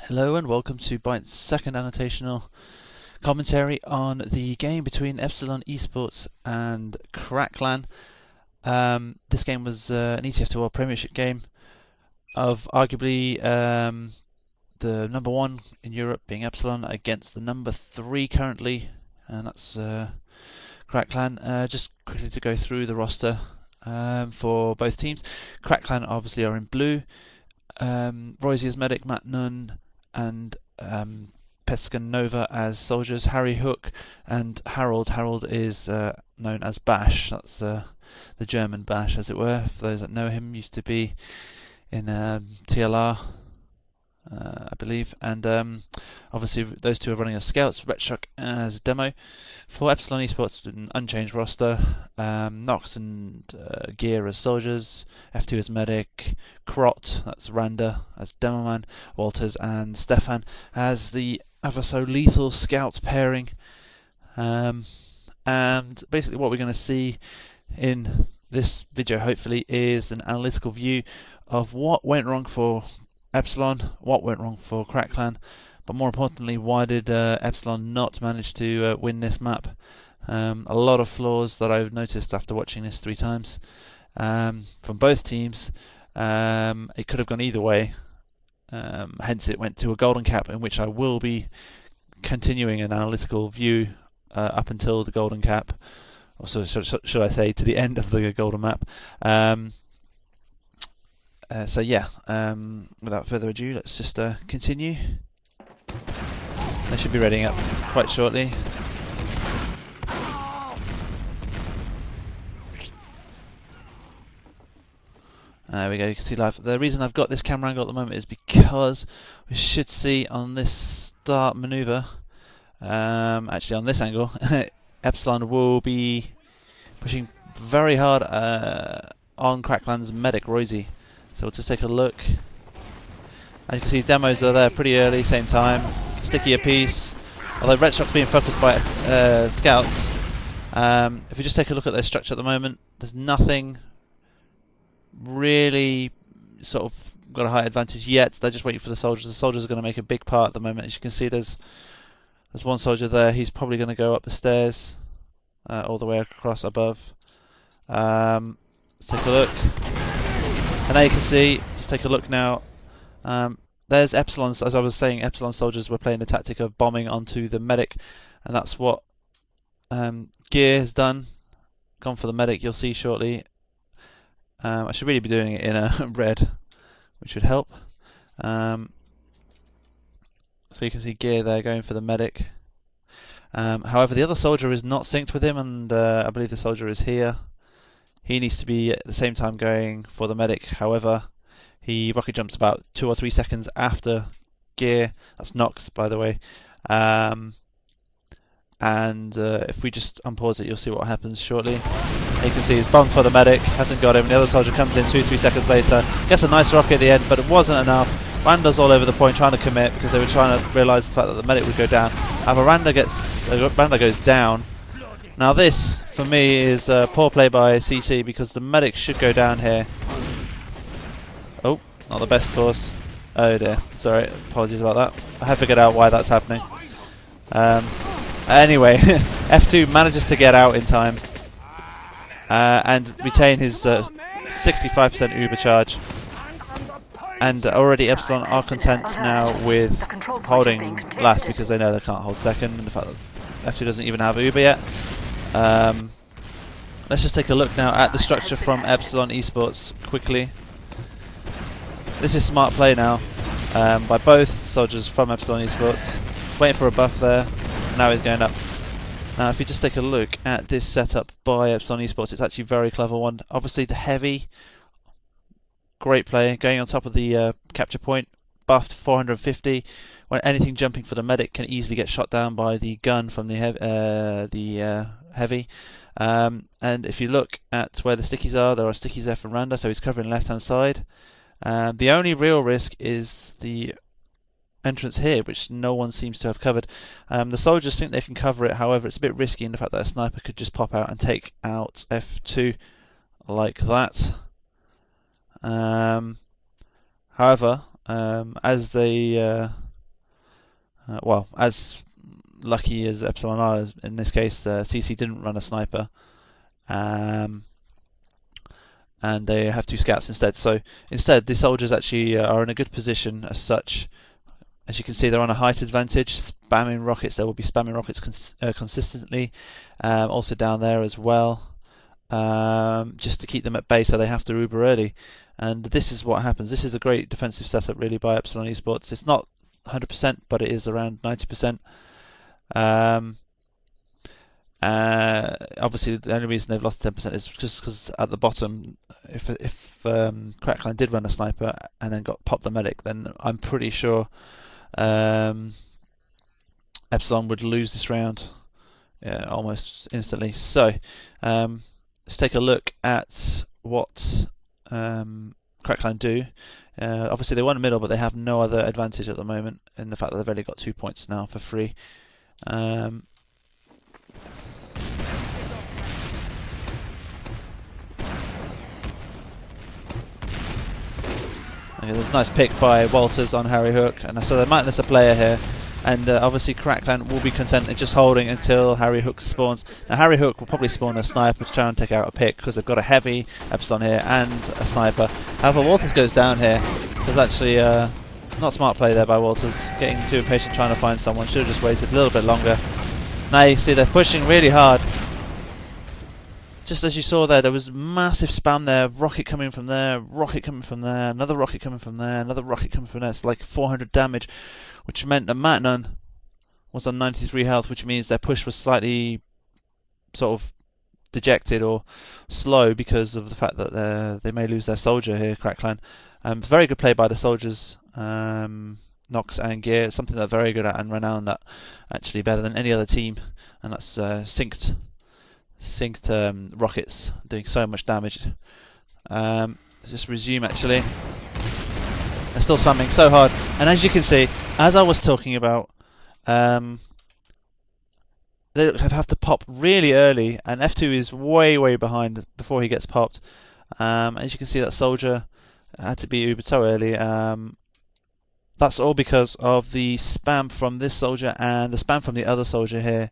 Hello and welcome to Byte's second annotational commentary on the game between Epsilon Esports and Cracklan. This game was an ETF2 World Premiership game of arguably the number one in Europe being Epsilon against the number 3 currently, and that's Cracklan. Just quickly to go through the roster for both teams. Cracklan obviously are in blue. Royzy as medic, Matt Nunn and Pescan Nova as soldiers, Harry Hook and Harold. Harold is known as Bash. That's the German Bash, as it were. For those that know him, used to be in TLR, I believe. And obviously those two are running as scouts. Retshock as demo. For Epsilon Esports, an unchanged roster. Nox and Gear as soldiers. F2 as medic. Krot, that's Randa as demo man. Walters and Stefan as the ever so lethal scout pairing. And basically what we're going to see in this video, hopefully, is an analytical view of what went wrong for Epsilon, what went wrong for Cracklan, but more importantly, why did Epsilon not manage to win this map? A lot of flaws that I've noticed after watching this 3 times from both teams. It could have gone either way, hence it went to a golden cap, in which I will be continuing an analytical view up until the golden cap, or so should I say, to the end of the golden map. So yeah, without further ado, let's just continue. They should be readying up quite shortly. There we go, you can see live. The reason I've got this camera angle at the moment is because we should see on this start manoeuvre, actually on this angle, Epsilon will be pushing very hard on Cracklan's medic, Royzy. So we'll just take a look. As you can see, demos are there pretty early, same time. Sticky a piece. Although Retshock's being focused by scouts. If we just take a look at their structure at the moment, there's nothing really sort of got a high advantage yet. They're just waiting for the soldiers. The soldiers are going to make a big part at the moment. As you can see, there's one soldier there. He's probably going to go up the stairs all the way across above. Let's take a look. And there you can see, let's take a look now. There's Epsilon's, as I was saying, Epsilon soldiers were playing the tactic of bombing onto the medic, and that's what Gear has done. Gone for the medic, you'll see shortly. I should really be doing it in red, which would help. So you can see Gear there going for the medic. However, the other soldier is not synced with him, and I believe the soldier is here. He needs to be at the same time going for the medic. However, he rocket jumps about 2 or 3 seconds after Gear. That's Nox, by the way. If we just unpause it, you'll see what happens shortly. You can see he's bombed for the medic, hasn't got him. The other soldier comes in 2-3 seconds later, gets a nice rocket at the end, but it wasn't enough. Randa's all over the point trying to commit because they were trying to realise the fact that the medic would go down. However, Randa goes down. Now this, for me, is poor play by CC because the medic should go down here. Oh, not the best course. Oh dear, sorry, apologies about that. I have figured out why that's happening. Anyway, F2 manages to get out in time and retain his 65% Uber charge. And already Epsilon are content now with holding last because they know they can't hold second, and the fact that F2 doesn't even have Uber yet. Let's just take a look now at the structure from Epsilon Esports quickly. This is smart play now by both soldiers from Epsilon Esports. Waiting for a buff there. Now he's going up. Now if you just take a look at this setup by Epsilon Esports, it's actually a very clever one. Obviously the heavy, great play, going on top of the capture point, buffed 450. When anything jumping for the medic can easily get shot down by the gun from the heavy. And if you look at where the stickies are, there are stickies there from Randa, so he's covering left hand side. The only real risk is the entrance here, which no one seems to have covered. The soldiers think they can cover it, however it's a bit risky in the fact that a sniper could just pop out and take out F2 like that. However, as they well, as lucky as Epsilon are, in this case, CC didn't run a sniper. And they have 2 scouts instead. So instead, the soldiers actually are in a good position as such. As you can see, they're on a height advantage, spamming rockets. They will be spamming rockets consistently. Also down there as well, just to keep them at bay, so they have to Uber early. And this is what happens. This is a great defensive setup, really, by Epsilon Esports. It's not 100%, but it is around 90%. Obviously, the only reason they've lost 10% is just because at the bottom, if Crackline did run a sniper and then got popped the medic, then I'm pretty sure Epsilon would lose this round almost instantly. So let's take a look at what Crackline do. Obviously, they won the middle, but they have no other advantage at the moment in the fact that they've only got 2 points now for free. Okay, there's a nice pick by Walters on Harry Hook, and so they might miss a player here. And obviously Crackland will be content in just holding until Harry Hook spawns. Now Harry Hook will probably spawn a sniper to try and take out a pick, because they've got a heavy Epsilon here and a sniper. However, Walters goes down here. There's actually not smart play there by Walters, getting too impatient trying to find someone. Should have just waited a little bit longer. Now you see they're pushing really hard. Just as you saw there was massive spam there. Rocket coming from there, rocket coming from there, another rocket coming from there, another rocket coming from there. It's like 400 damage, which meant that Matnon was on 93 health, which means their push was slightly sort of dejected or slow because of the fact that they may lose their soldier here, Crackline. Very good play by the soldiers, Nox and Gear. It's something they're very good at and renowned at, actually better than any other team, and that's synced rockets doing so much damage. Just resume actually. They're still spamming so hard, and as you can see, as I was talking about, they have to pop really early, and F2 is way behind before he gets popped. As you can see, that soldier had to be Ubered so early. That's all because of the spam from this soldier and the spam from the other soldier here.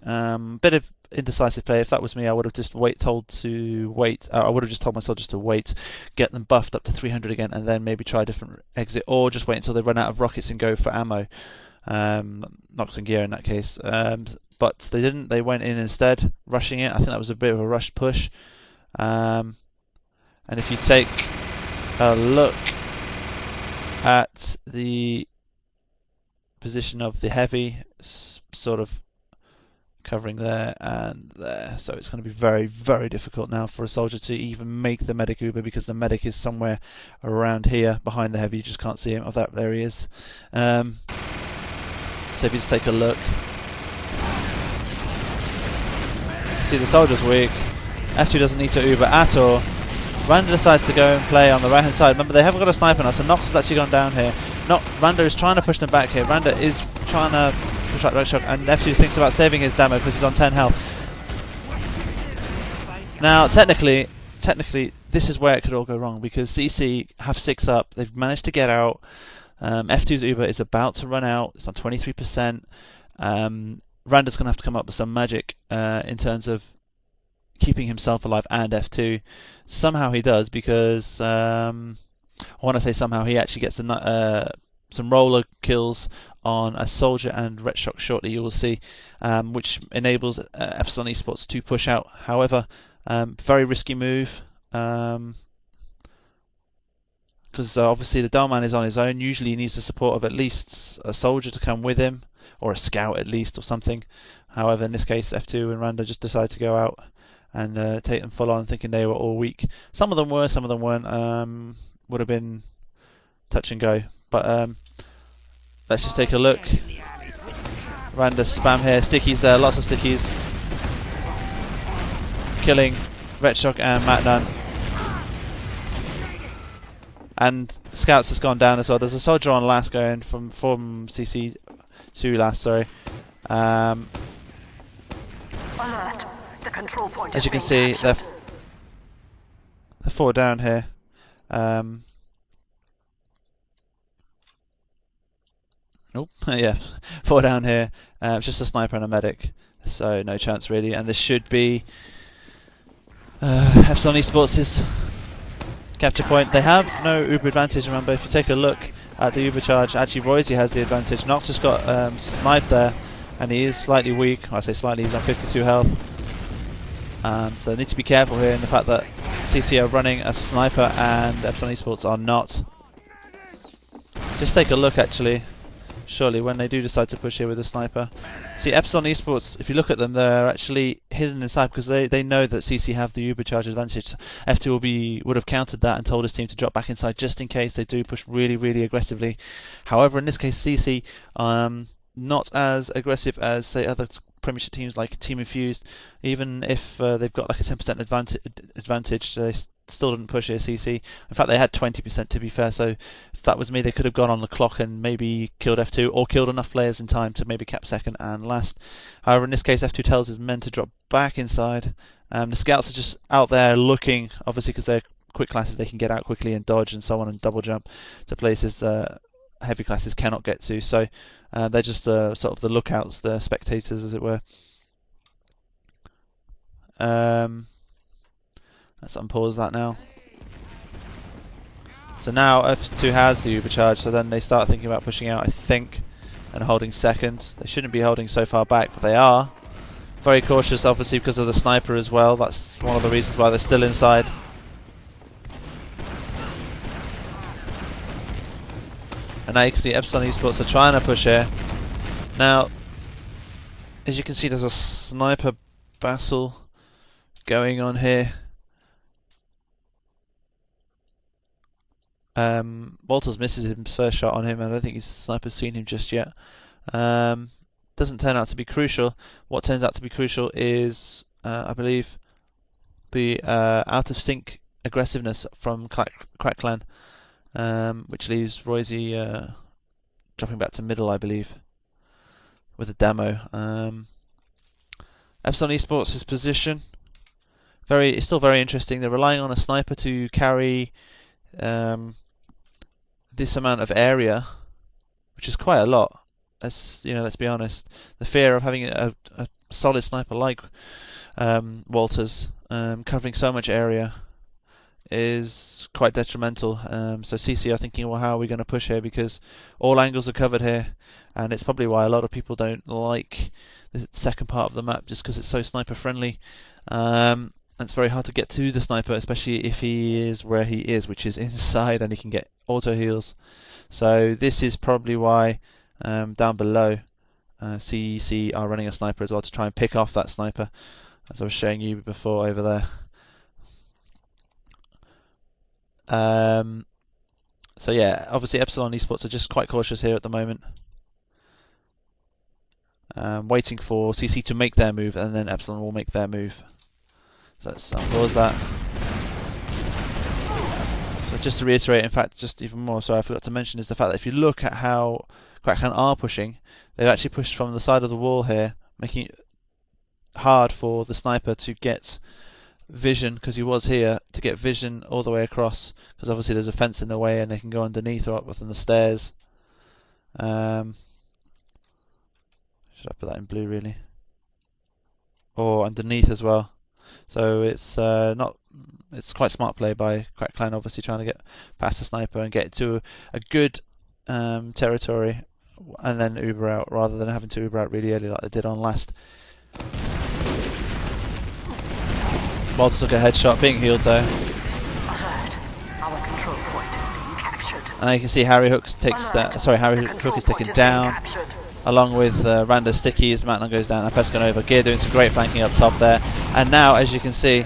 Bit of indecisive play. If that was me, I would have just told my soldiers to wait, get them buffed up to 300 again, and then maybe try a different exit, or just wait until they run out of rockets and go for ammo. Nox and Gear in that case. But they didn't. They went in instead, rushing it. I think that was a bit of a rushed push. And if you take a look at the position of the heavy, sort of covering there and there, so it's going to be very difficult now for a soldier to even make the medic Uber, because the medic is somewhere around here behind the heavy. You just can't see him. Oh, there he is. So if you just take a look, see the soldier's weak. F2 doesn't need to Uber at all. Randa decides to go and play on the right hand side. Remember, they haven't got a sniper now, so Nox has actually gone down here. Randa is trying to push them back here. Randa is trying to push out Red Shock, and F2 thinks about saving his demo because he's on 10 health. Now, technically, this is where it could all go wrong, because CC have 6 up. They've managed to get out. F2's Uber is about to run out. It's on 23%. Randa's going to have to come up with some magic in terms of keeping himself alive and F2. Somehow he does, because I want to say somehow he actually gets some roller kills on a soldier and Ret Shock shortly, you will see, which enables Epsilon Esports to push out. However, very risky move, because obviously the Dalman is on his own. Usually he needs the support of at least a soldier to come with him, or a scout at least, or something. However, in this case, F2 and Randa just decide to go out and take them full on, thinking they were all weak. Some of them were, some of them weren't. Would have been touch and go. But let's just take a look. Randa spam here, stickies there, lots of stickies. Killing Ret Shock and Matnan. And Scouts has gone down as well. There's a soldier on last going from CC to last, sorry. Alert. The control point as you can see, they're 4 down here. Nope. Yeah, 4 down here. Just a sniper and a medic, so no chance really. And this should be Epsilon Esports' capture point. They have no Uber advantage, remember. If you take a look at the Uber charge, actually Roisey has the advantage. Nox just got sniped there, and he is slightly weak. Well, I say slightly, he's on 52 health. So they need to be careful here in the fact that CC are running a sniper and Epsilon Esports are not. Just take a look actually, surely, when they do decide to push here with a sniper. See, Epsilon Esports, if you look at them, they're actually hidden inside because they know that CC have the Uber charge advantage. F2 would have countered that and told his team to drop back inside just in case they do push really, really aggressively. However, in this case, CC, not as aggressive as, say, other Premiership teams like Team Infused. Even if they've got like a 10% advantage, they still didn't push here, CC. In fact, they had 20% to be fair, so if that was me, they could have gone on the clock and maybe killed F2 or killed enough players in time to maybe cap second and last. However, in this case, F2 tells his men to drop back inside. The scouts are just out there looking, obviously because they're quick classes, they can get out quickly and dodge and so on and double jump to places heavy classes cannot get to. So they're just sort of the lookouts, the spectators, as it were. Let's unpause that now. So now F2 has the Uber charge, so then they start thinking about pushing out, I think, and holding second. They shouldn't be holding so far back, but they are. Very cautious, obviously, because of the sniper as well. That's one of the reasons why they're still inside. And now you can see Epsilon Esports are trying to push here. Now, as you can see, there's a sniper battle going on here. Walters misses his first shot on him, and I don't think his sniper's seen him just yet. Doesn't turn out to be crucial. What turns out to be crucial is, I believe, the out of sync aggressiveness from Crack Clan, which leaves Roisey dropping back to middle, I believe, with a demo. Epsilon Esports' position, it's still very interesting. They're relying on a sniper to carry this amount of area, which is quite a lot. Let's be honest. The fear of having a solid sniper like Walters covering so much area is quite detrimental. So CC are thinking, well, how are we going to push here? Because all angles are covered here, and it's probably why a lot of people don't like the second part of the map, just because it's so sniper friendly. And it's very hard to get to the sniper, especially if he is where he is, which is inside, and he can get auto heals. So this is probably why down below CEC are running a sniper as well, to try and pick off that sniper, as I was showing you before over there. So yeah, obviously Epsilon Esports are just quite cautious here at the moment, waiting for CC to make their move, and then Epsilon will make their move. So let's unpause that. So just to reiterate, in fact, just even more, sorry, I forgot to mention, is the fact that if you look at how Crackdown are pushing, they've actually pushed from the side of the wall here, making it hard for the sniper to get vision, because he was here, to get vision all the way across, because obviously there's a fence in the way and they can go underneath or up within the stairs. Should I put that in blue really? Or underneath as well. So it's quite smart play by Crack Clan, obviously trying to get past the sniper and get to a good territory and then Uber out, rather than having to Uber out really early like they did on last. Walters took a headshot, being healed though. Alert. Our control point is being captured. And you can see Harry Hook takes that. Sorry, Harry Hook is taken down, along with Randa Sticky as the Magnum goes down. And Pescanova Gear doing some great flanking up top there. And now, as you can see,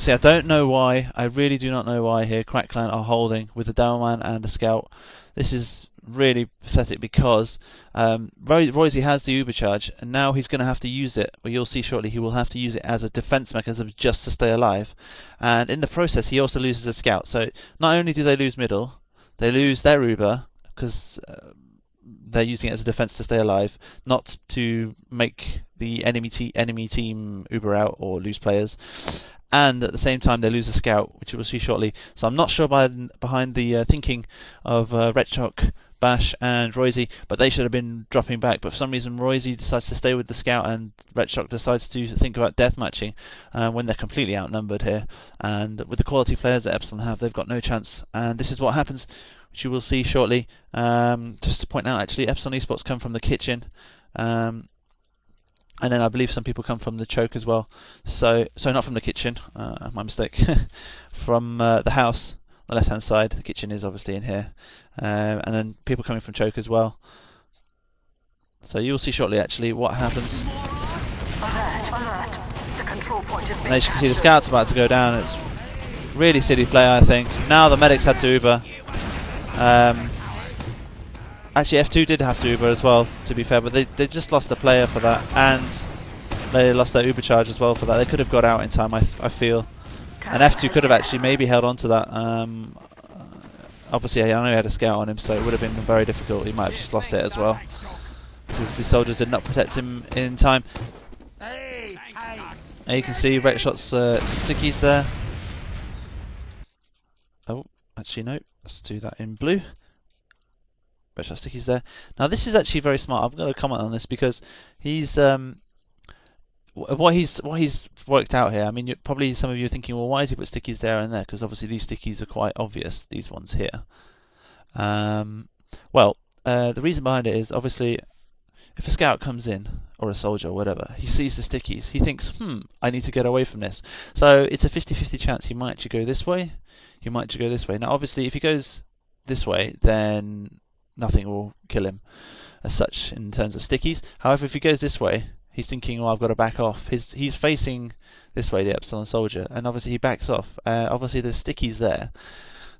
I don't know why. I really do not know why here Crack Clan are holding with a Dowerman and a Scout. This is really pathetic because Roisey has the Uber charge, and now he's going to have to use it. Well, you'll see shortly, he will have to use it as a defense mechanism just to stay alive. And in the process, he also loses a Scout. So not only do they lose middle, they lose their Uber because they're using it as a defense to stay alive, not to make the enemy team Uber out or lose players. and at the same time they lose a scout, which we'll see shortly. So I'm not sure behind the thinking of Retchok, Bash and Roisy, but they should have been dropping back. But for some reason Roisy decides to stay with the scout and Retchok decides to think about deathmatching when they're completely outnumbered here. And with the quality players that Epsilon have, they've got no chance. And this is what happens, which you will see shortly. Just to point out, actually, Epsilon Esports come from the kitchen. And then I believe some people come from the choke as well. So not from the kitchen, my mistake. From the house, the left-hand side. The kitchen is obviously in here. And then people coming from choke as well. So you'll see shortly, actually, what happens. Alert. The control point is And as you can see, the scout's about to go down. It's really silly play, I think. Now the medics had to Uber. Actually, F2 did have to Uber as well, to be fair, but they just lost the player for that, and they lost their Uber charge as well for that. They could have got out in time, I feel. And F2 could have actually maybe held on to that. Obviously, I know he had a scout on him, so it would have been very difficult. He might have just lost it as well, because the soldiers did not protect him in time. And you can see Retshot's stickies there. Oh, actually no, let's do that in blue. Retshot stickies there. Now this is actually very smart. I'm going to comment on this because he's what he's worked out here. I mean, probably some of you are thinking, well, why has he put stickies there and there? Because obviously these stickies are quite obvious. These ones here. Well, the reason behind it is obviously if a scout comes in or a soldier or whatever, he sees the stickies. He thinks, I need to get away from this. So it's a 50-50 chance he might actually go this way. He might actually go this way. Now, obviously, if he goes this way, then nothing will kill him as such in terms of stickies. However, if he goes this way, he's thinking, well, I've got to back off. He's facing this way, the Epsilon soldier, and obviously he backs off. Obviously there's stickies there,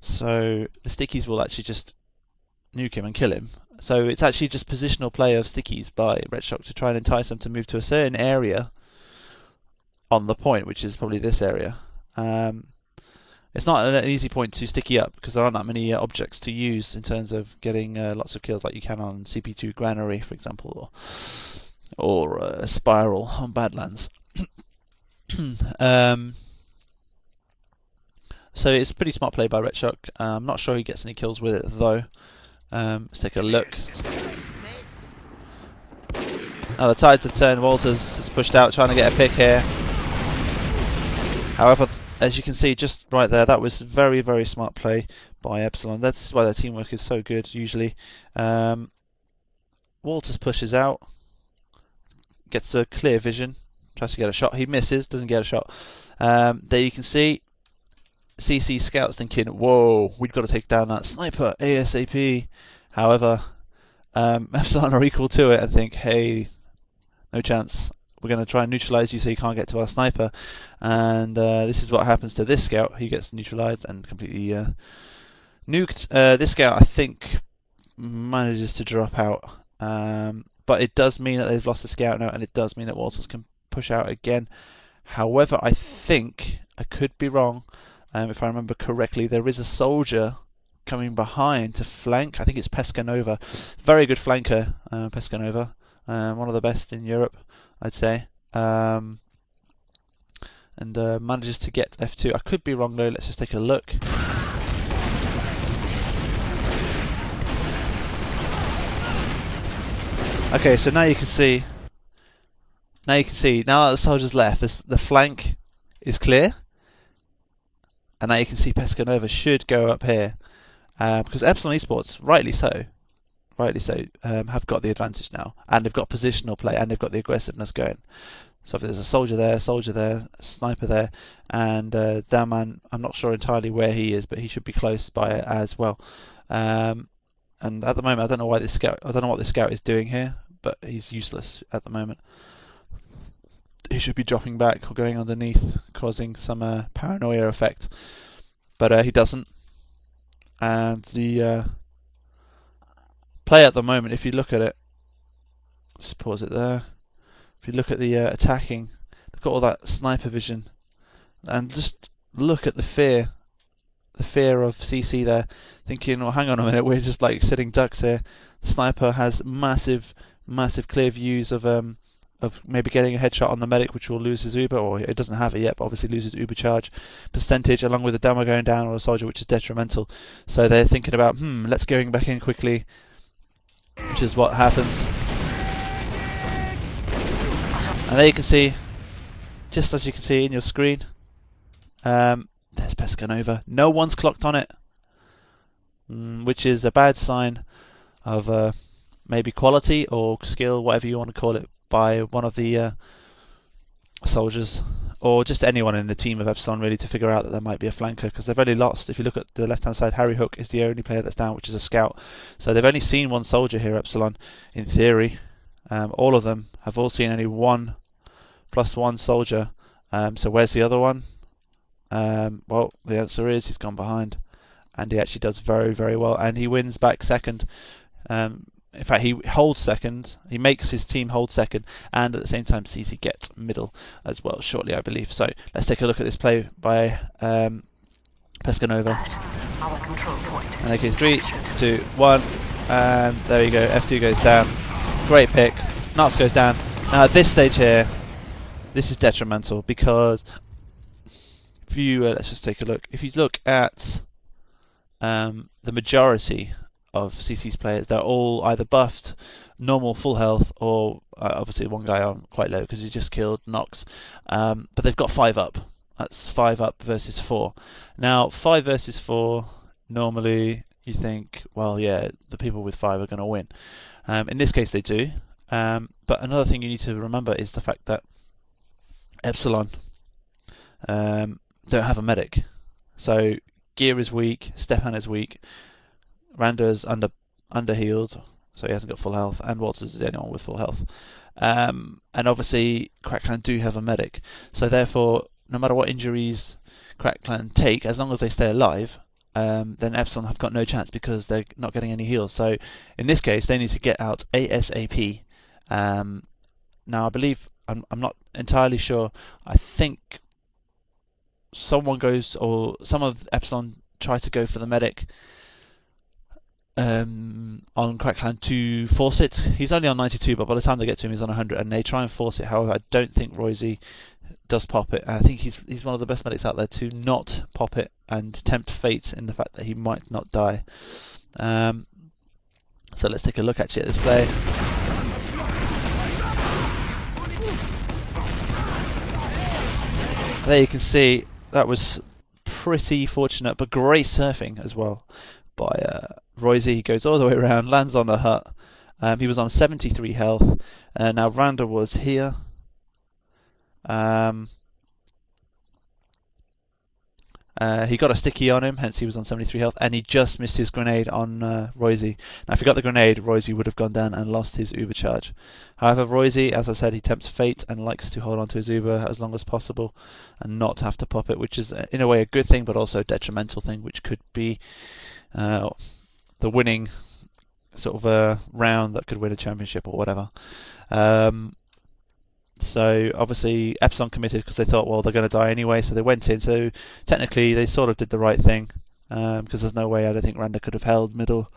so the stickies will actually just nuke him and kill him. So it's actually just positional play of stickies by Retchok to try and entice them to move to a certain area on the point, which is probably this area. It's not an easy point to sticky up because there aren't that many objects to use in terms of getting lots of kills like you can on CP2 Granary, for example, or a Spiral on Badlands. So it's a pretty smart play by Retchok. I'm not sure he gets any kills with it though. Let's take a look. Now the tides have turned. Walters has pushed out, trying to get a pick here. However, as you can see just right there, that was very, very smart play by Epsilon. That's why their teamwork is so good usually. Walters pushes out, gets a clear vision, tries to get a shot. He misses, doesn't get a shot. There you can see CC scouts thinking, whoa, we've got to take down that sniper ASAP. However, Epsilon are equal to it and think, hey, no chance. We're going to try and neutralise you so you can't get to our sniper. And this is what happens to this scout. He gets neutralised and completely nuked. This scout, I think, manages to drop out. But it does mean that they've lost the scout now, and it does mean that Walters can push out again. However, I think, I could be wrong, if I remember correctly, there is a soldier coming behind to flank. I think it's Pescanova. Very good flanker, Pescanova. One of the best in Europe, I'd say. And manages to get F2. I could be wrong though, let's just take a look. Okay, so now you can see. Now that the soldier's left, the flank is clear. And now you can see Pescanova should go up here. Because Epsilon Esports, rightly so, have got the advantage now. And they've got positional play, and they've got the aggressiveness going. So if there's a soldier there, a sniper there, and Downman, I'm not sure entirely where he is, but he should be close by it as well. And at the moment, I don't know what this scout is doing here, but he's useless at the moment. He should be dropping back or going underneath, causing some paranoia effect. But he doesn't. And the play at the moment, if you look at it, just pause it there. If you look at the attacking, look at all that sniper vision, and just look at the fear of CC there, thinking, well, hang on a minute, we're just like sitting ducks here. The sniper has massive clear views of of maybe getting a headshot on the medic, which will lose his Uber, or it doesn't have it yet, but obviously loses Uber charge percentage, along with a demo going down or a soldier, which is detrimental. So they're thinking about, let's going back in quickly, which is what happens. And there you can see, just as you can see in your screen, there's Pescanova. No one's clocked on it, which is a bad sign of maybe quality or skill, whatever you want to call it, by one of the soldiers, or just anyone in the team of Epsilon, really, to figure out that there might be a flanker, because they've only lost, if you look at the left hand side, Harry Hook is the only player that's down, which is a scout. So they've only seen one soldier here, Epsilon, in theory. All of them have all seen only 1+1 soldier. So where's the other one? Well, the answer is he's gone behind, and he actually does very, very well, and he wins back second. In fact, he holds second. He makes his team hold second, and at the same time sees he gets middle as well shortly, I believe. So let's take a look at this play by Pescanova. And okay, 3, 2, 1, and there you go. F2 goes down. Great pick. Knox goes down. Now at this stage here, this is detrimental, because if you let's just take a look. If you look at the majority of CC's players, they're all either buffed, normal, full health, or obviously one guy on quite low because he just killed Nox. But they've got 5 up. That's 5 up versus 4. Now 5 versus 4, normally you think, well, yeah, the people with 5 are going to win. In this case, they do. But another thing you need to remember is the fact that Epsilon don't have a medic. So Gear is weak, Stefan is weak, Rander's under healed, so he hasn't got full health, and Walters is the only one with full health. And obviously Crackclan do have a medic, so therefore no matter what injuries Crackclan take, as long as they stay alive, then Epsilon have got no chance because they're not getting any heals. So in this case they need to get out ASAP. Now I believe, I'm not entirely sure, I think someone goes, or some of Epsilon try to go for the medic on Crackclan to force it. He's only on 92, but by the time they get to him he's on 100, and they try and force it. However, I don't think Roisey does pop it. I think he's one of the best medics out there to not pop it and tempt fate in the fact that he might not die. So let's take a look actually at this play. There you can see that was pretty fortunate, but great surfing as well by Roisey. He goes all the way around, lands on a hut. He was on 73 health. Now Randa was here. He got a sticky on him, hence he was on 73 health, and he just missed his grenade on Roisey. Now if he got the grenade, Roisey would have gone down and lost his Uber charge. However, Roisey, as I said, he tempts fate and likes to hold on to his Uber as long as possible and not have to pop it, which is in a way a good thing, but also a detrimental thing, which could be the winning sort of a round that could win a championship or whatever. So obviously Epsilon committed because they thought, well, they're going to die anyway, so they went in. So technically they sort of did the right thing, because there's no way, I don't think Randa could have held middle.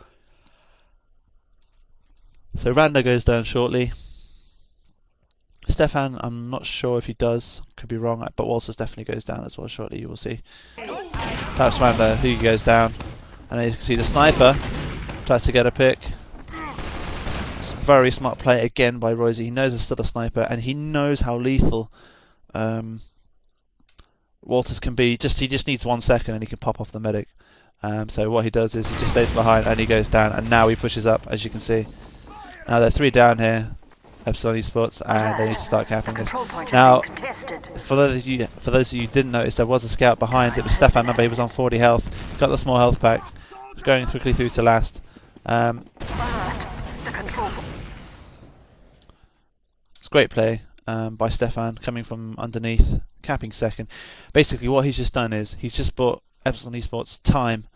So Randa goes down shortly. Stefan, I'm not sure if he does, could be wrong, but Walters definitely goes down as well shortly, you will see. That's Randa, who goes down. And as you can see, the sniper tries to get a pick. Very smart play again by Roisey. He knows there's still a sniper, and he knows how lethal Walters can be. He just needs 1 second and he can pop off the medic. So what he does is he just stays behind and he goes down, and now he pushes up, as you can see. Now there are 3 down here, Epsilon Esports, and they need to start capping this. Now, for those of you who didn't notice, there was a scout behind. It was Stefan. Remember, he was on 40 health. Got the small health pack. Going quickly through to last. It's a great play by Stefan, coming from underneath, capping second. Basically what he's just done is he's just bought Epsilon Esports time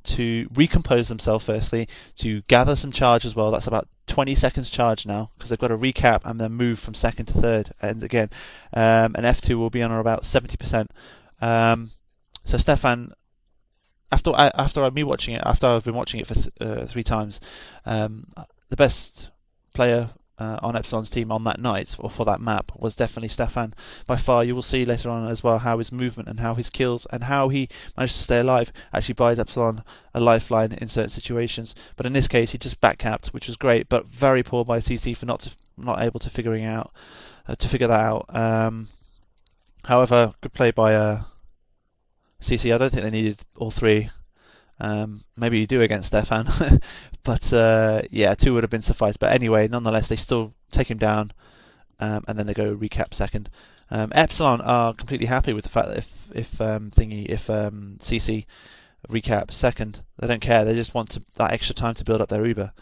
to recompose themselves firstly, to gather some charge as well. That's about 20 seconds charge now, because they've got to recap and then move from second to third. And again, an F2 will be on about 70%. So Stefan, after I've been watching it, after I've been watching it for 3 times, the best player on Epsilon's team on that night, or for that map, was definitely Stefan. By far, you will see later on as well how his movement and how his kills and how he managed to stay alive actually buys Epsilon a lifeline in certain situations. But in this case, he just backcapped, which was great, but very poor by CC for not able to figure that out. However, good play by CC. I don't think they needed all three. Maybe you do against Stefan, but yeah, 2 would have been suffice. But anyway, nonetheless, they still take him down, and then they go recap second. Epsilon are completely happy with the fact that if CC recap second, they don't care. They just want that extra time to build up their Uber.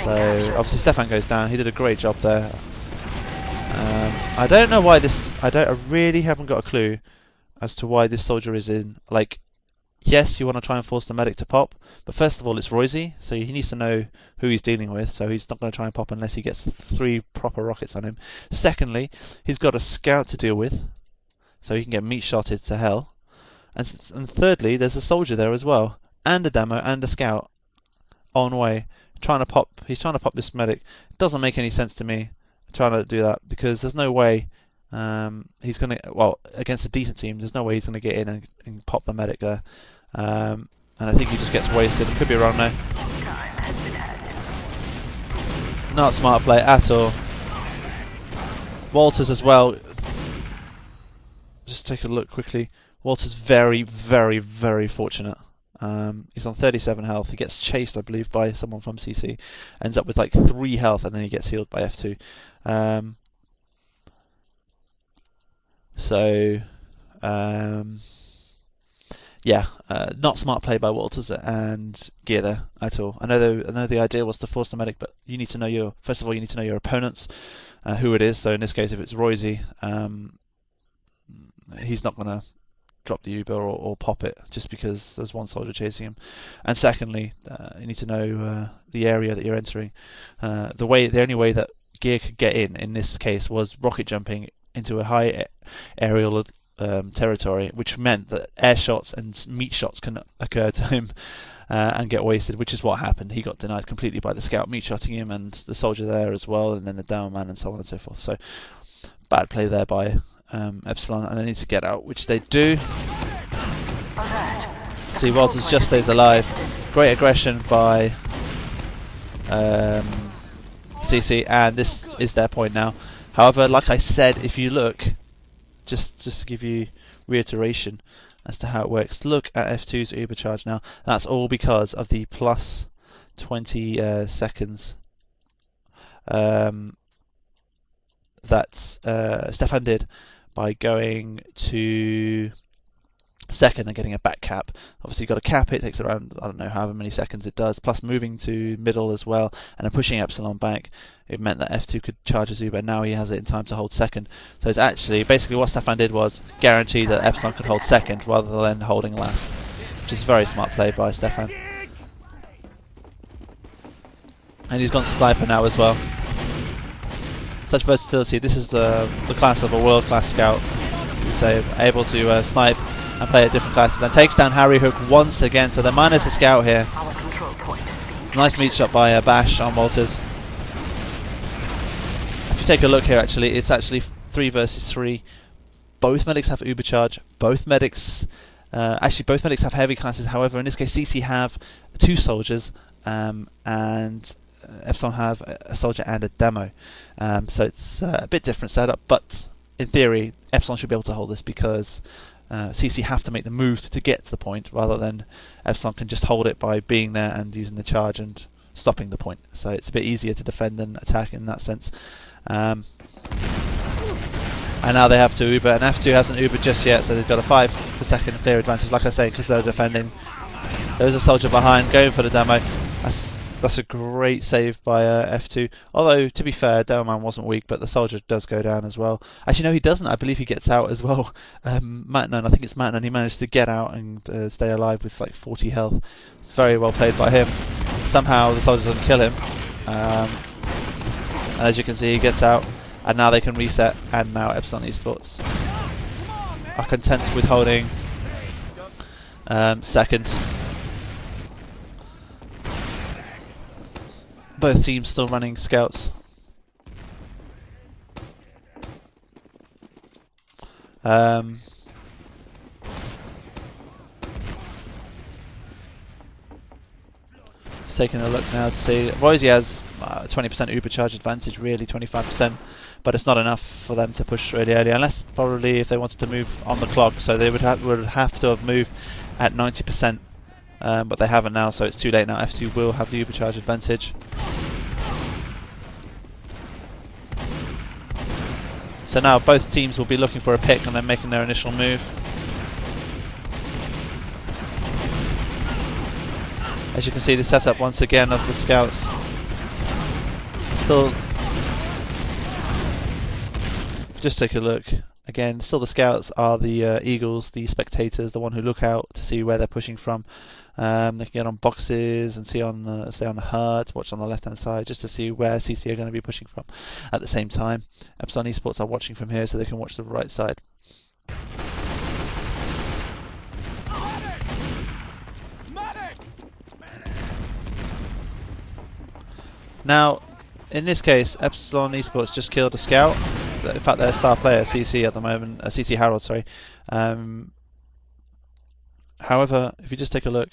So obviously Stefan goes down. He did a great job there. I don't know why this. I really haven't got a clue as to why this soldier is in. Like, yes, you want to try and force the medic to pop, but first of all, it's Roisy, so he needs to know who he's dealing with, so he's not going to try and pop unless he gets 3 proper rockets on him. Secondly, he's got a scout to deal with, so he can get meat shotted to hell. And thirdly, there's a soldier there as well, and a demo, and a scout on way. He's trying to pop this medic. Doesn't make any sense to me, trying to do that, because there's no way he's going to, well, against a decent team, there's no way he's going to get in and pop the medic there. And I think he just gets wasted. Could be wrong though. Not smart play at all. Walters as well. Just take a look quickly. Walters very, very, very fortunate. He's on 37 health. He gets chased, I believe, by someone from CC. Ends up with like 3 health, and then he gets healed by F2. Yeah, not smart play by Walters and Gear there at all. I know the idea was to force the medic, but you need to know your opponents, who it is. So in this case, if it's Roisy, he's not going to drop the Uber or pop it just because there's one soldier chasing him. And secondly, you need to know the area that you're entering. The only way that Gear could get in this case was rocket jumping into a high aerial territory, which meant that air shots and meat shots can occur to him and get wasted, which is what happened. He got denied completely by the scout meat shotting him, and the soldier there as well, and then the down man, and so on and so forth. So bad play there by Epsilon, and they need to get out, which they do. See, Walters just stays alive. Great aggression by CC, and this is their point now. However, like I said, if you look, just to give you reiteration as to how it works, look at F2's Uber charge now. That's all because of the plus 20 seconds that Stefan did by going to second and getting a back cap. Obviously, you've got to cap it. It takes around, I don't know, however many seconds it does, plus moving to middle as well, and then pushing Epsilon back. It meant that F2 could charge his Uber, and now he has it in time to hold second. So it's actually, basically what Stefan did was guarantee that Epsilon could hold second rather than holding last, which is very smart play by Stefan. And he's gone sniper now as well. Such versatility. This is the class of a world-class scout. You'd say, able to snipe and play at different classes, and takes down Harry Hook once again. So they're minus a scout here. Nice meat shot by Bash on Walters. If you take a look here, actually, it's actually 3 versus 3. Both medics have Uber charge. Both medics have heavy classes. However, in this case, CC have 2 soldiers, and Epsilon have a soldier and a demo. So it's a bit different setup, but in theory, Epsilon should be able to hold this because CC have to make the move to get to the point, rather than Epsilon can just hold it by being there and using the charge and stopping the point. So it's a bit easier to defend than attack in that sense. And now they have to Uber, and F2 hasn't Ubered just yet, so they've got a 5 per second clear advantage, like I say, because they're defending. There's a soldier behind, going for the demo. That's a great save by F2. Although, to be fair, Delman wasn't weak, but the soldier does go down as well. Actually, no, he doesn't. I believe he gets out as well. Matnon, I think it's Matnon, he managed to get out and stay alive with like 40 health. It's very well played by him. Somehow the soldier doesn't kill him. And as you can see, he gets out. And now they can reset, and now Epsilon Esports are content with holding second. Both teams still running scouts. Just taking a look now to see. Roisey has 20% Uber charge advantage, really 25%, but it's not enough for them to push really early, unless probably if they wanted to move on the clock, so they would have to have moved at 90%, but they haven't now, so it's too late now. F2 will have the Uber charge advantage. So now both teams will be looking for a pick and then making their initial move. As you can see, the setup once again of the scouts. Still, just take a look again. Still, the scouts are the eagles, the spectators, the one who look out to see where they're pushing from. They can get on boxes and see on, say on the HUD, watch on the left-hand side, just to see where CC are going to be pushing from. At the same time, Epsilon Esports are watching from here, so they can watch the right side. Now, in this case, Epsilon Esports just killed a scout. In fact, their star player, CC at the moment, CC Harold, sorry. However, if you just take a look,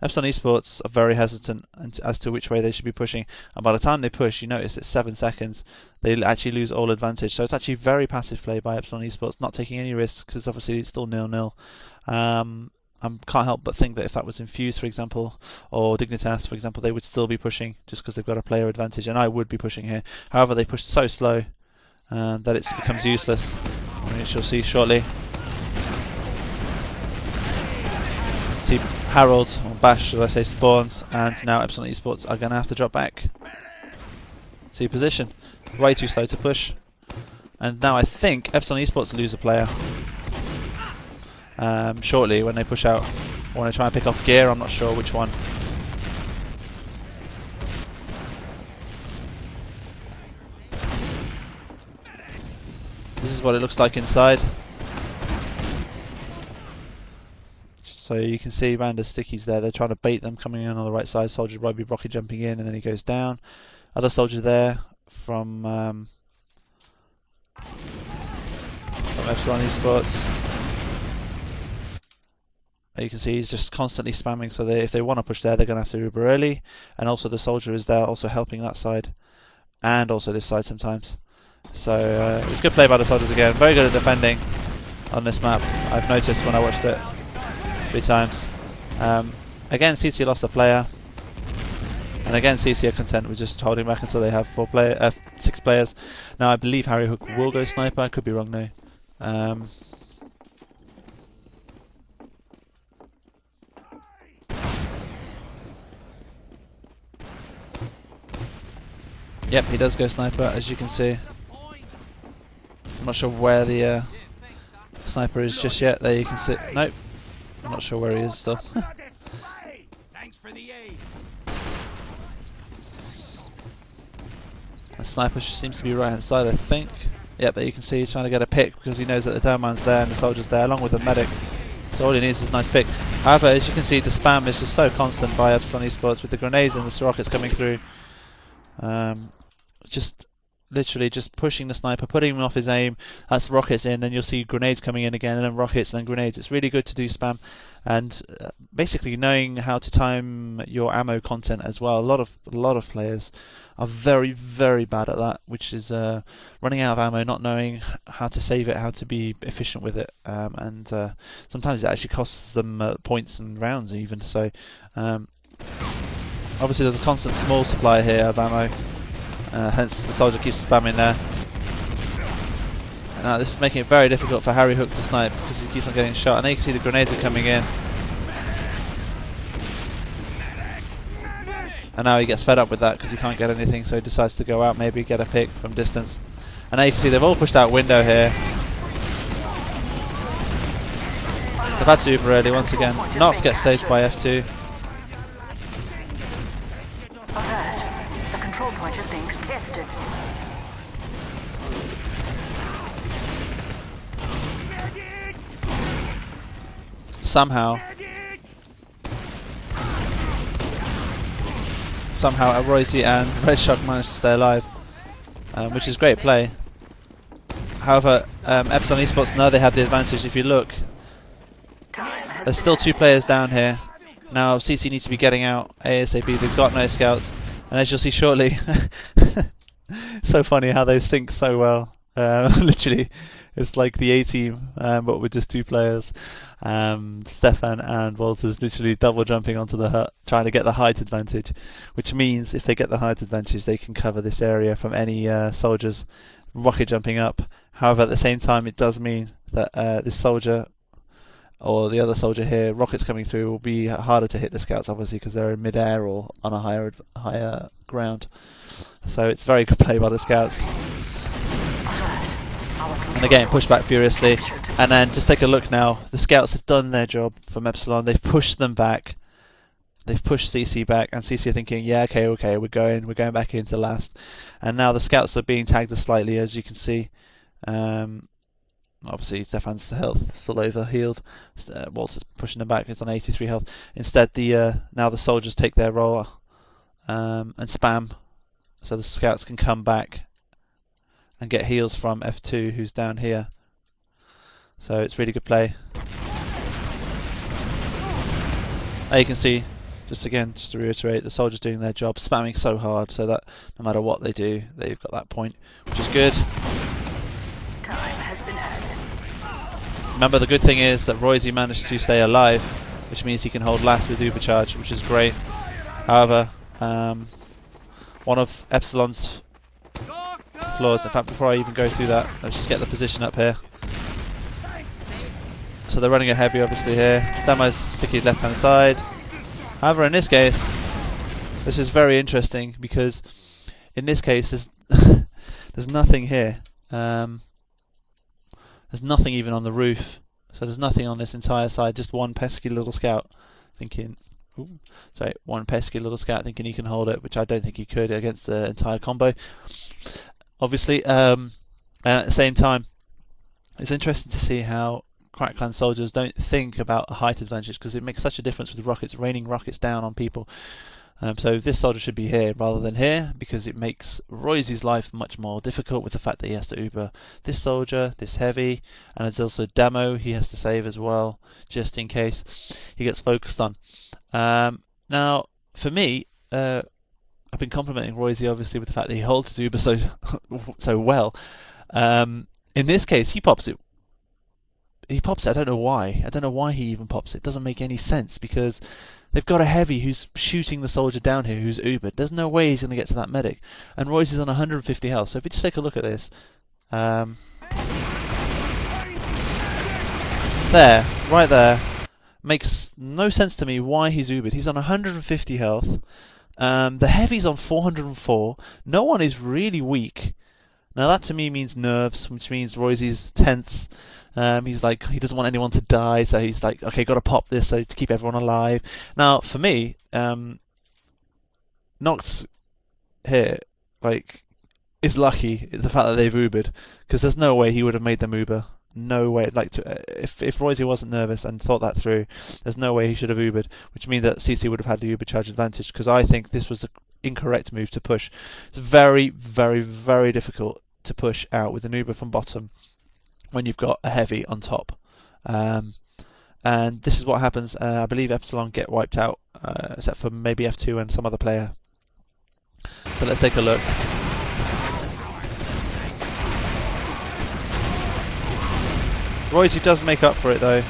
Epsilon Esports are very hesitant as to which way they should be pushing, and by the time they push, you notice it's 7 seconds. They actually lose all advantage, so it's actually very passive play by Epsilon Esports, not taking any risks because obviously it's still 0-0. I can't help but think that if that was Infuse, for example, or Dignitas, for example, they would still be pushing just because they've got a player advantage, and I would be pushing here. However, they push so slow that it becomes useless, which you'll see shortly. See Harold, or Bash, should I say, spawns, and now Epsilon Esports are going to have to drop back. See position, way too slow to push, and now I think Epsilon Esports lose a player. Shortly when they push out, or when they try and pick off gear, I'm not sure which one. This is what it looks like inside. So you can see Randa's stickies there, they're trying to bait them coming in on the right side. Soldier Robbie Brocky jumping in and then he goes down. Other soldier there from Epsilon Esports. You can see he's just constantly spamming, so if they want to push there, they're going to have to Uber early. And also the soldier is there, also helping that side, and also this side sometimes. So it's good play by the soldiers again. Very good at defending on this map. I've noticed when I watched it 3 times. Again, CC lost a player, and again CC are content with just holding back until they have 6 players. Now I believe Harry Hook will go sniper. I could be wrong though. Yep, he does go sniper, as you can see. I'm not sure where the sniper is just yet. There you can see. Nope, I'm not sure where he is still. The sniper seems to be right hand side, I think. Yep, there you can see he's trying to get a pick because he knows that the down man's there and the soldier's there, along with the medic. So all he needs is a nice pick. However, as you can see, the spam is just so constant by Epsilon Esports with the grenades and the rockets coming through. Just literally just pushing the sniper, putting him off his aim. That's rockets in, then you'll see grenades coming in again, and then rockets, and then grenades. It's really good to do spam, and basically knowing how to time your ammo content as well. A lot of players are very, very bad at that, which is running out of ammo, not knowing how to save it, how to be efficient with it, and sometimes it actually costs them points and rounds even. So obviously there's a constant small supply here of ammo, hence the soldier keeps spamming there. Now this is making it very difficult for Harry Hook to snipe because he keeps on getting shot, and now you can see the grenades are coming in. And now he gets fed up with that because he can't get anything, so he decides to go out, maybe get a pick from distance. And now you can see they've all pushed out window here. They've had to Uber early once again. Nox gets saved by F2. The control point is being contested. Somehow Royce and Red Shark managed to stay alive, which is great play. However, Epsilon Esports know they have the advantage. If you look, there's still 2 players down here. Now CC needs to be getting out ASAP. They've got no scouts, and as you'll see shortly, so funny how they sync so well. Literally, it's like the A team, but with just 2 players. Stefan and Walters literally double jumping onto the hut, trying to get the height advantage, which means if they get the height advantage, they can cover this area from any soldiers rocket jumping up. However, at the same time, it does mean that this soldier or the other soldier here, rockets coming through, will be harder to hit the scouts, obviously, because they're in mid-air or on a higher ground. So it's very good play by the scouts. And again, push back furiously. And then just take a look now. The scouts have done their job from Epsilon. They've pushed them back. They've pushed CC back, and CC are thinking, yeah, okay, we're going back into last. And now the scouts are being tagged slightly, as you can see. Obviously, Stefan's health still overhealed. Walter's pushing them back. It's on 83 health. Instead, now the soldiers take their role and spam, so the scouts can come back and get heals from F2, who's down here. So it's really good play. Now you can see, just to reiterate, the soldiers doing their job, spamming so hard so that no matter what they do, they've got that point, which is good. Remember, the good thing is that Roisey managed to stay alive, which means he can hold last with Ubercharge, which is great. However, one of Epsilon's flaws, in fact, before I even go through that, let's just get the position up here. So they're running a heavy, obviously, here. Demo's sticky left-hand side. However, in this case, this is very interesting, because in this case, there's, there's nothing here. There's nothing even on the roof, so there's nothing on this entire side. Just one pesky little scout thinking, one pesky little scout thinking he can hold it, which I don't think he could against the entire combo. Obviously, and at the same time, it's interesting to see how Crack Clan soldiers don't think about a height advantage, because it makes such a difference with rockets, raining rockets down on people. So this soldier should be here rather than here, because it makes Roisey's life much more difficult with the fact that he has to Uber this soldier, this heavy, and there's also Demo he has to save as well, just in case he gets focused on. Now, for me, I've been complimenting Roisey obviously with the fact that he holds his Uber so well. In this case, he pops it. I don't know why. I don't know why he even pops it. It doesn't make any sense, because they've got a heavy who's shooting the soldier down here who's Ubered. There's no way he's going to get to that medic. And Royce is on 150 health. So if we just take a look at this. There, right there. Makes no sense to me why he's Ubered. He's on 150 health. The heavy's on 404. No one is really weak. Now that to me means nerves, which means Roisey's tense. He's like, he doesn't want anyone to die, so he's like, okay, got to pop this so to keep everyone alive. Now, for me, Nox here, like, is lucky the fact that they've Ubered, because there's no way he would have made them Uber. No way. Like, if Roisey wasn't nervous and thought that through, there's no way he should have Ubered, which means that CC would have had the Uber charge advantage, because I think this was the incorrect move to push. It's very, very, very difficult to push out with an Uber from bottom when you've got a heavy on top. And this is what happens. I believe Epsilon get wiped out, except for maybe F2 and some other player. So let's take a look. Roisey does make up for it though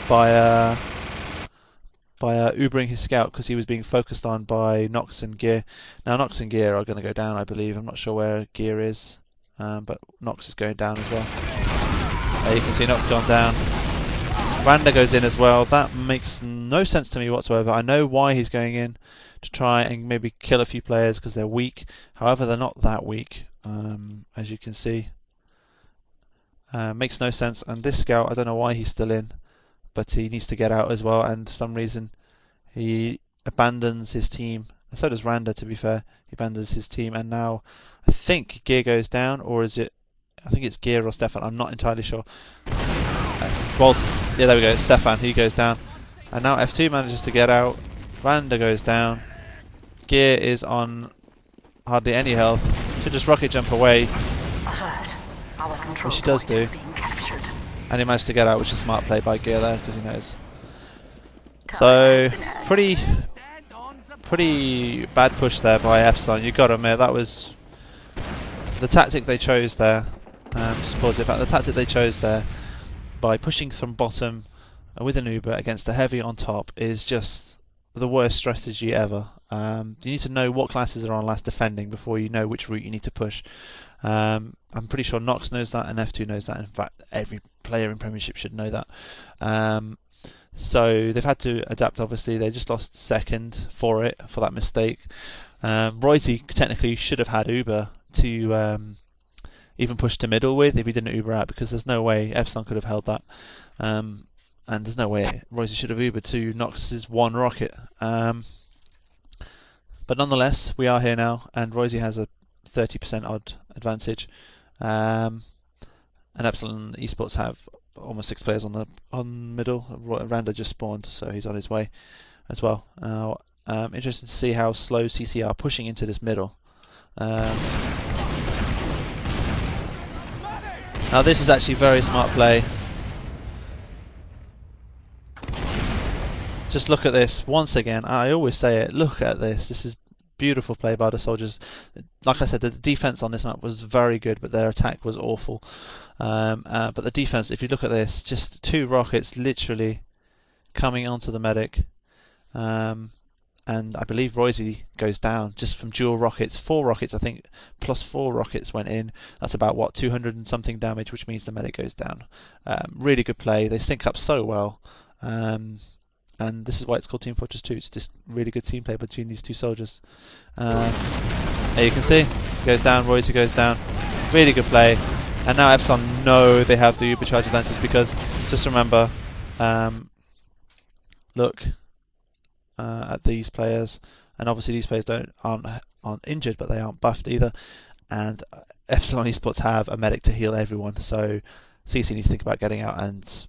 by Ubering his scout, because he was being focused on by Nox and Gear. Now Nox and Gear are going to go down, I believe. I'm not sure where Gear is, but Nox is going down as well. You can see Nox gone down. Randa goes in as well. That makes no sense to me whatsoever. I know why he's going in, to try and maybe kill a few players because they're weak. However, they're not that weak, as you can see. Makes no sense. And this scout, I don't know why he's still in, but he needs to get out as well. And for some reason, he abandons his team. So does Randa, to be fair. He abandons his team, and now I think Gear goes down, or is it? I think it's Gear or Stefan. I'm not entirely sure. Yeah, there we go. Stefan, he goes down, and now F2 manages to get out. Randa goes down. Gear is on hardly any health. Should just rocket jump away. Our control which he does point do. is being captured. And he managed to get out, which is a smart play by Gear there, because he knows. Time So, has been added. pretty bad push there by Epsilon. You got to admit, that was the tactic they chose there. Just pause it back. The tactic they chose there by pushing from bottom with an Uber against a heavy on top is just the worst strategy ever. You need to know what classes are on last defending before you know which route you need to push. I'm pretty sure Nox knows that and F2 knows that. In fact, every player in Premiership should know that. So they've had to adapt, obviously. They just lost second for that mistake. Royce technically should have had Uber to even push to middle with if he didn't Uber out, because there's no way Epsilon could have held that. And there's no way Royce should have Ubered to Nox's one rocket. But nonetheless, we are here now, and Royce has a 30% odd advantage. And Epsilon Esports have almost 6 players on middle. Randa just spawned, so he's on his way as well. Now, interesting to see how slow CC are pushing into this middle. Now this is actually very smart play. Just look at this once again. I always say it. Look at this. This is beautiful play by the soldiers. Like I said, the defense on this map was very good, but their attack was awful. But the defense, if you look at this, just 2 rockets literally coming onto the medic. And I believe Royce goes down just from dual rockets. 4 rockets, I think, plus 4 rockets went in. That's about, what, 200 and something damage, which means the medic goes down. Really good play. They sync up so well. And this is why it's called Team Fortress 2. It's just really good team play between these 2 soldiers. There you can see, goes down, Royce goes down. Really good play. And now Epsilon know they have the Ubercharge advantage, because, just remember, look at these players, and obviously these players aren't injured, but they aren't buffed either. And Epsilon Esports have a medic to heal everyone, so CC needs to think about getting out and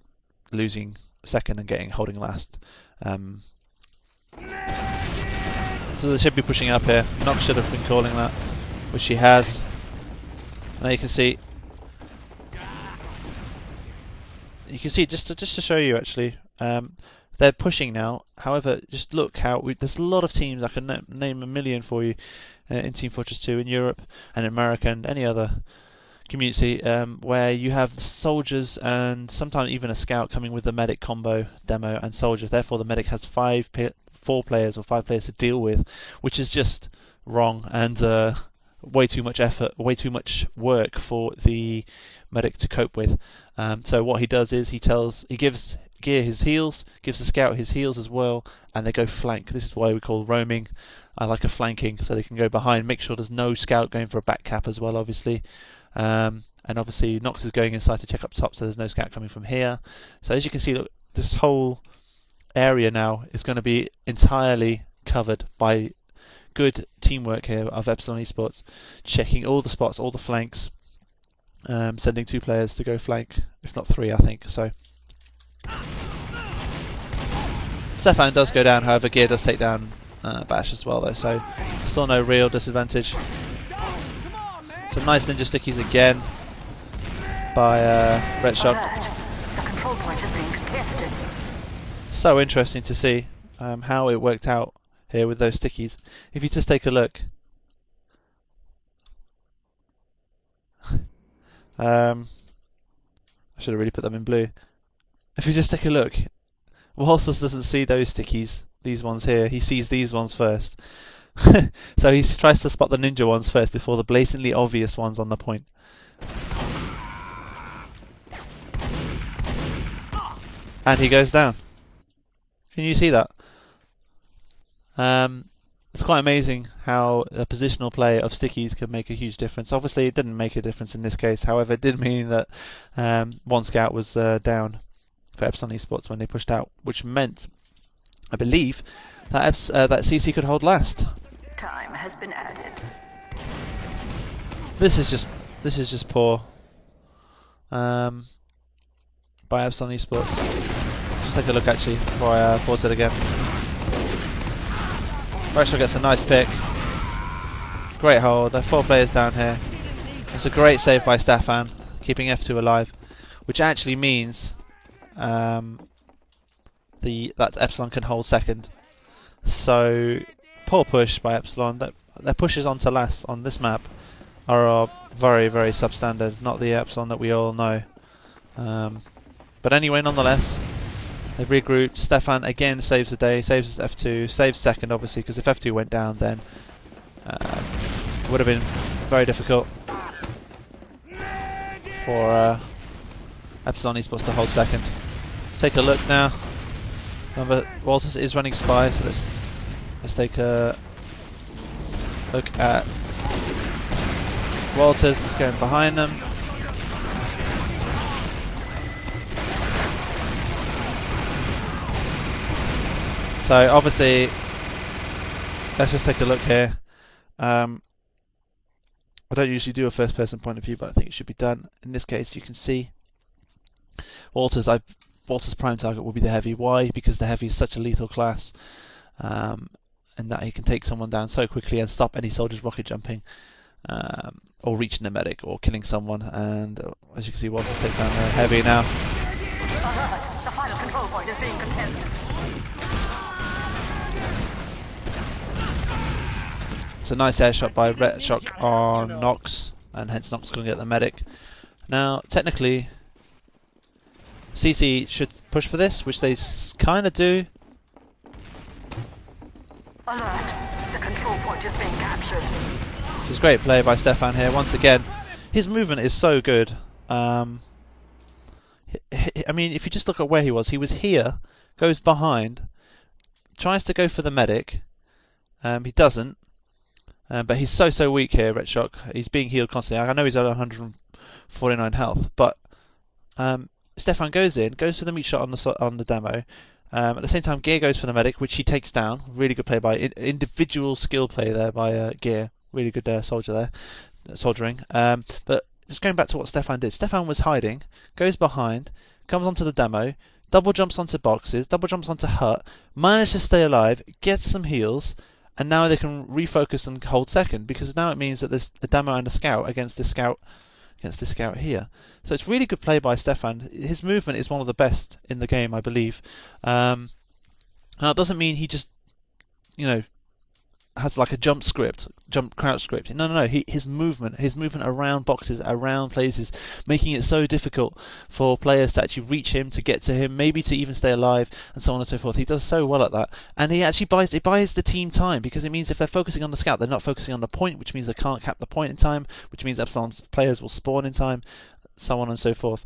losing second and holding last. So they should be pushing up here. Nox should have been calling that, which she has. Now you can see just to show you actually. They're pushing now. However, just look how there's a lot of teams. I can name a million for you in Team Fortress 2 in Europe and in America and any other community where you have soldiers and sometimes even a scout coming with the medic combo demo and soldiers. Therefore, the medic has 4 players or 5 players to deal with, which is just wrong and way too much effort, way too much work for the medic to cope with. So what he does is he gives Gear his heals, gives the scout his heals as well, and they go flank. This is why we call roaming. I like a flanking, so they can go behind, make sure there's no scout going for a back cap as well, obviously. And obviously Nox is going inside to check up top, so there's no scout coming from here. So as you can see, look, this whole area now is going to be entirely covered by good teamwork here of Epsilon Esports, checking all the spots, all the flanks, sending 2 players to go flank, if not 3, I think. So Stefan does go down, however Gear does take down Bash as well though, so still no real disadvantage. Some nice ninja stickies again by Red Shock. The control point is being contested. So interesting to see how it worked out here with those stickies. If you just take a look, I should have really put them in blue. If you just take a look, Walsus doesn't see those stickies, these ones here, he sees these ones first. So he tries to spot the ninja ones first before the blatantly obvious ones on the point. And he goes down. Can you see that? It's quite amazing how a positional play of stickies can make a huge difference. Obviously it didn't make a difference in this case, however it did mean that one scout was down for Epsilon Esports when they pushed out, which meant, I believe, that that CC could hold last. Time has been added. This is just poor by Epsilon Esports. Just take a look actually before I pause it again. Rachel gets a nice pick. Great hold. There are 4 players down here. It's a great save by Stefan. keeping F2 alive, which actually means that Epsilon can hold second. So poor push by Epsilon. Their pushes onto last on this map are very, very substandard, not the Epsilon that we all know. But anyway, nonetheless, they've regrouped. Stefan again saves the day, saves his F2, saves second obviously, because if F2 went down then it would have been very difficult for Epsilon Esports to hold second. Let's take a look now. Remember, Walters is running spy, so let's take a look at Walters. He's going behind them. So obviously, let's just take a look here. I don't usually do a first-person point of view, but I think it should be done. In this case, you can see Walters' prime target will be the heavy. Why? Because the heavy is such a lethal class, and that he can take someone down so quickly and stop any soldiers rocket jumping, or reaching the medic, or killing someone. And as you can see, Walters takes down the heavy now. Alert! The final control point is being contested. It's a nice air shot by Ret Shock on Nox, and hence Nox going to get the medic. Now, technically, CC should push for this, which they kind of do. Alert! The control point is being captured. Which is great play by Stefan here. Once again, his movement is so good. I mean, if you just look at where he was here, goes behind, tries to go for the medic. He doesn't. But he's so weak here, Ret Shock. He's being healed constantly. I know he's at 149 health, but Stefan goes for the meat shot on the demo. At the same time, Gear goes for the medic, which he takes down. Really good play by individual skill play there by Gear. Really good soldier there, soldiering. But just going back to what Stefan did. Stefan was hiding, goes behind, comes onto the demo, double jumps onto boxes, double jumps onto hut, manages to stay alive, gets some heals. And now they can refocus and hold second, because now it means that there's a demo and a scout against this scout here. So it's really good play by Stefan. His movement is one of the best in the game, I believe. Now it doesn't mean he just, has like a jump crouch script. No. His movement around boxes, around places, making it so difficult for players to actually reach him, to get to him, maybe to even stay alive, and so on and so forth. He does so well at that, and he actually buys the team time, because it means if they're focusing on the scout, they're not focusing on the point, which means they can't cap the point in time, which means Epsilon's players will spawn in time, so on and so forth.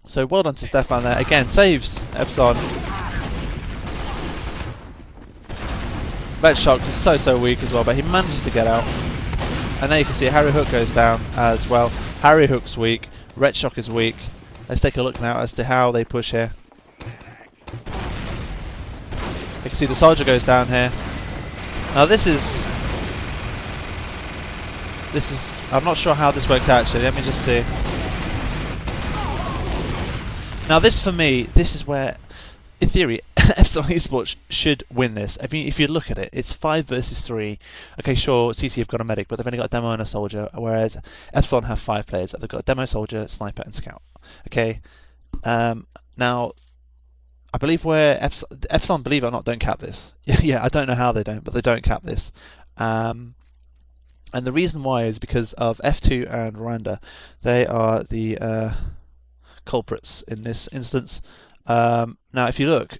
So well done to Stefan there. Again, saves Epsilon. Ret Shock is so weak as well, but he manages to get out. And there you can see Harry Hook goes down as well. Harry Hook's weak, Ret Shock is weak. Let's take a look now as to how they push here. You can see the soldier goes down here. Now this is I'm not sure how this works out actually, let me just see. Now this for me, this is where, in theory, Epsilon Esports should win this. I mean, if you look at it, it's 5 versus 3. Okay, sure, CC have got a medic, but they've only got a demo and a soldier, whereas Epsilon have 5 players. They've got a demo, soldier, sniper, and scout. Okay, now, I believe where Epsilon, believe it or not, don't cap this. Yeah, I don't know how they don't, but they don't cap this. And the reason why is because of F2 and Rwanda. They are the culprits in this instance. Now, if you look,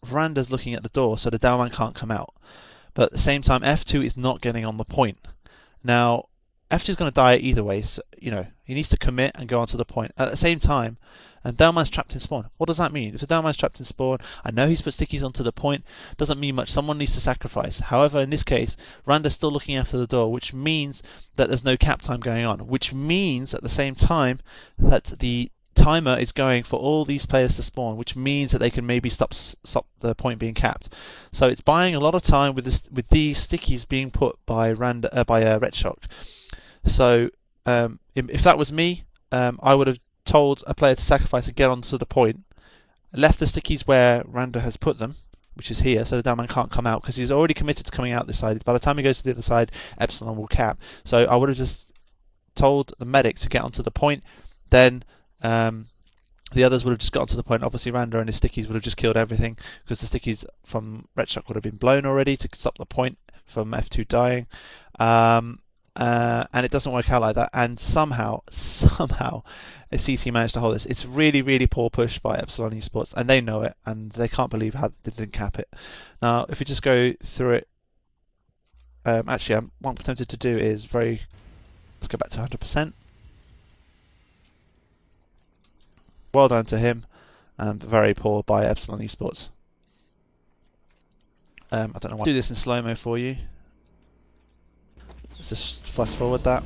Randa's looking at the door, so the downman can't come out. But at the same time, F2 is not getting on the point. Now, F2 is going to die either way, so, he needs to commit and go onto the point. At the same time, and downman's trapped in spawn. What does that mean? If the downman's trapped in spawn, I know he's put stickies onto the point, doesn't mean much. Someone needs to sacrifice. However, in this case, Randa's still looking after the door, which means that there's no cap time going on. Which means, at the same time, that the timer is going for all these players to spawn, which means that they can maybe stop the point being capped. So it's buying a lot of time with these stickies being put by Ret Shock. So if that was me, I would have told a player to sacrifice and get onto the point, left the stickies where Randa has put them, which is here, so the downman can't come out because he's already committed to coming out this side. By the time he goes to the other side, Epsilon will cap. So I would have just told the medic to get onto the point, then the others would have just gotten to the point. Obviously, Randa and his stickies would have just killed everything because the stickies from Red Shock would have been blown already to stop the point from F2 dying. And it doesn't work out like that. And somehow, CC managed to hold this. It's really, really poor push by Epsilon Esports, and they know it, and they can't believe how they didn't cap it. Now, if we just go through it, actually, what I'm tempted to do is let's go back to 100%. Well done to him, and very poor by Epsilon Esports. I don't know why. I'll do this in slow-mo for you. Let's just fast forward that.